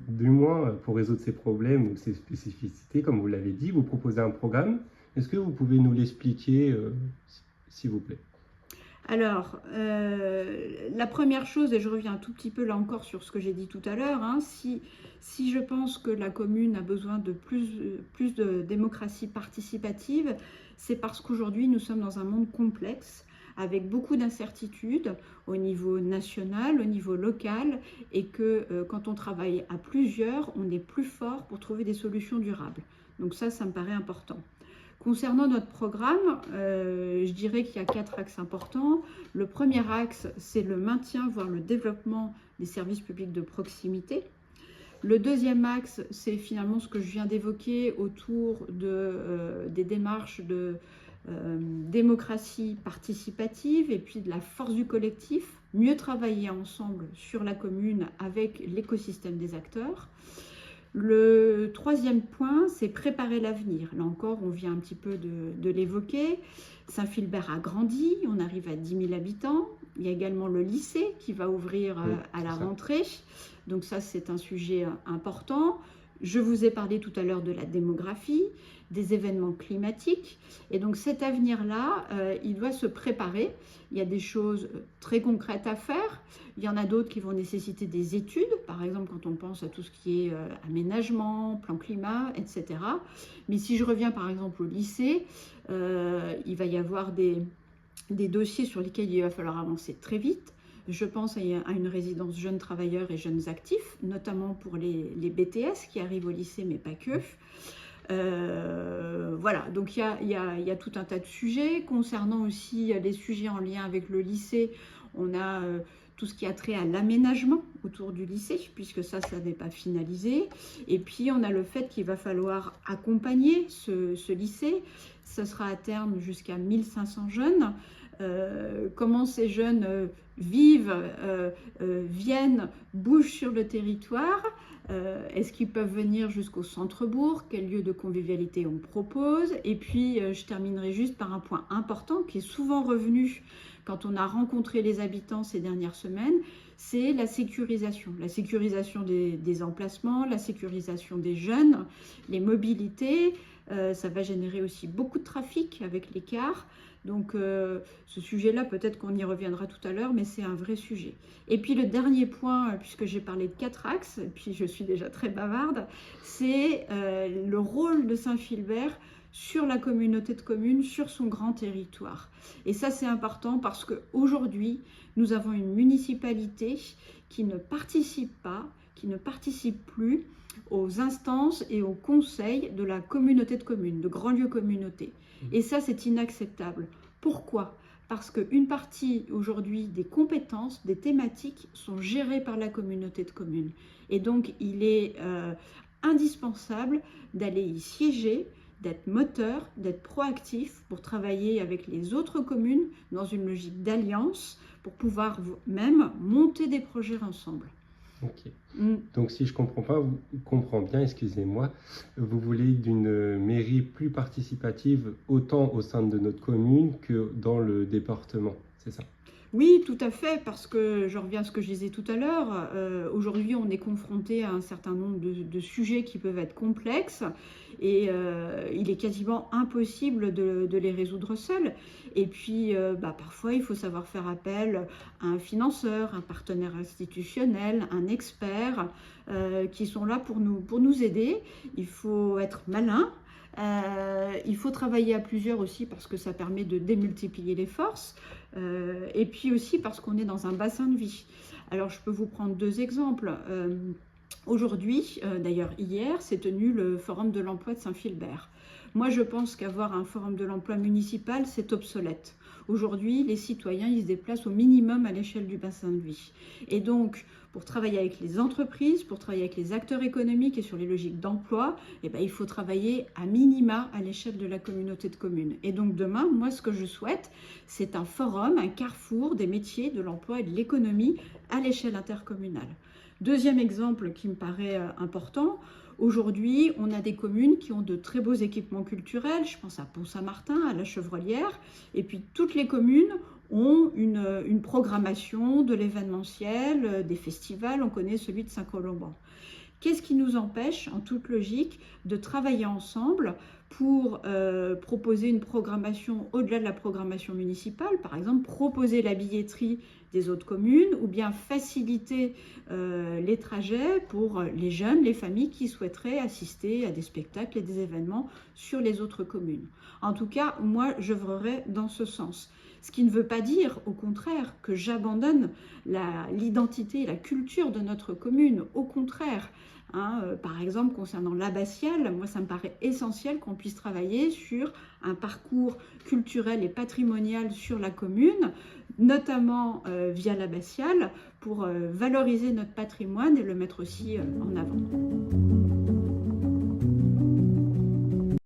Du moins, pour résoudre ces problèmes ou ces spécificités, comme vous l'avez dit, vous proposez un programme. Est-ce que vous pouvez nous l'expliquer, s'il vous plaît? Alors, la première chose, et je reviens un tout petit peu là encore sur ce que j'ai dit tout à l'heure, hein, si je pense que la commune a besoin de plus de démocratie participative, c'est parce qu'aujourd'hui nous sommes dans un monde complexe, avec beaucoup d'incertitudes au niveau national, au niveau local, et que quand on travaille à plusieurs, on est plus fort pour trouver des solutions durables. Donc ça me paraît important. Concernant notre programme, je dirais qu'il y a 4 axes importants. Le premier axe, c'est le maintien, voire le développement des services publics de proximité. Le deuxième axe, c'est finalement ce que je viens d'évoquer autour des démarches de démocratie participative et puis de la force du collectif, mieux travailler ensemble sur la commune avec l'écosystème des acteurs. Le troisième point, c'est préparer l'avenir. Là encore, on vient un petit peu de l'évoquer. Saint-Philbert a grandi, on arrive à 10 000 habitants. Il y a également le lycée qui va ouvrir à la rentrée. Donc ça, c'est un sujet important. Je vous ai parlé tout à l'heure de la démographie, des événements climatiques. Et donc cet avenir-là, il doit se préparer. Il y a des choses très concrètes à faire. Il y en a d'autres qui vont nécessiter des études. Par exemple, quand on pense à tout ce qui est aménagement, plan climat, etc. Mais si je reviens par exemple au lycée, il va y avoir des dossiers sur lesquels il va falloir avancer très vite. Je pense à une résidence jeunes travailleurs et jeunes actifs, notamment pour les BTS qui arrivent au lycée, mais pas que. Voilà, donc il y a tout un tas de sujets. Concernant aussi les sujets en lien avec le lycée, on a tout ce qui a trait à l'aménagement autour du lycée, puisque ça n'est pas finalisé. Et puis on a le fait qu'il va falloir accompagner ce lycée. Ça sera à terme jusqu'à 1500 jeunes. Comment ces jeunes vivent, viennent, bougent sur le territoire. Est-ce qu'ils peuvent venir jusqu'au centre-bourg? Quel lieu de convivialité on propose? Et puis, je terminerai juste par un point important qui est souvent revenu quand on a rencontré les habitants ces dernières semaines, c'est la sécurisation. La sécurisation des emplacements, la sécurisation des jeunes, les mobilités. Ça va générer aussi beaucoup de trafic avec les cars. Donc ce sujet-là, peut-être qu'on y reviendra tout à l'heure, mais c'est un vrai sujet. Et puis le dernier point, puisque j'ai parlé de 4 axes, et puis je suis déjà très bavarde, c'est le rôle de Saint-Philbert sur la communauté de communes, sur son grand territoire. Et ça, c'est important parce qu'aujourd'hui, nous avons une municipalité qui ne participe pas, qui ne participe plus aux instances et aux conseils de la communauté de communes, de grands lieux communautés. Et ça, c'est inacceptable. Pourquoi ? Parce qu'une partie aujourd'hui des compétences, des thématiques sont gérées par la communauté de communes. Et donc, il est indispensable d'aller y siéger, d'être moteur, d'être proactif pour travailler avec les autres communes dans une logique d'alliance pour pouvoir même monter des projets ensemble. Ok. Donc si je comprends bien, excusez-moi, vous voulez d'une mairie plus participative autant au sein de notre commune que dans le département, c'est ça? Oui, tout à fait, parce que je reviens à ce que je disais tout à l'heure. Aujourd'hui, on est confronté à un certain nombre de sujets qui peuvent être complexes et il est quasiment impossible de les résoudre seul. Et puis, parfois, il faut savoir faire appel à un financeur, un partenaire institutionnel, un expert qui sont là pour nous aider. Il faut être malin. Il faut travailler à plusieurs aussi parce que ça permet de démultiplier les forces et puis aussi parce qu'on est dans un bassin de vie. Alors je peux vous prendre 2 exemples. Aujourd'hui, d'ailleurs hier, s'est tenu le Forum de l'emploi de Saint-Philbert. Moi, je pense qu'avoir un forum de l'emploi municipal, c'est obsolète. Aujourd'hui, les citoyens, ils se déplacent au minimum à l'échelle du bassin de vie. Et donc, pour travailler avec les entreprises, pour travailler avec les acteurs économiques et sur les logiques d'emploi, il faut travailler à minima à l'échelle de la communauté de communes. Et donc demain, moi, ce que je souhaite, c'est un forum, un carrefour des métiers, de l'emploi et de l'économie à l'échelle intercommunale. Deuxième exemple qui me paraît important, Aujourd'hui, on a des communes qui ont de très beaux équipements culturels, je pense à Pont-Saint-Martin, à la Chevrolière, et puis toutes les communes ont une programmation de l'événementiel, des festivals, on connaît celui de Saint-Colomban. Qu'est-ce qui nous empêche, en toute logique, de travailler ensemble pour proposer une programmation au-delà de la programmation municipale, par exemple proposer la billetterie des autres communes ou bien faciliter les trajets pour les jeunes, les familles qui souhaiteraient assister à des spectacles et des événements sur les autres communes. En tout cas, moi, j'œuvrerai dans ce sens. Ce qui ne veut pas dire, au contraire, que j'abandonne l'identité et la culture de notre commune. Au contraire, par exemple, concernant l'abbatiale, moi, ça me paraît essentiel qu'on puisse travailler sur un parcours culturel et patrimonial sur la commune, notamment via l'abbatiale, pour valoriser notre patrimoine et le mettre aussi en avant.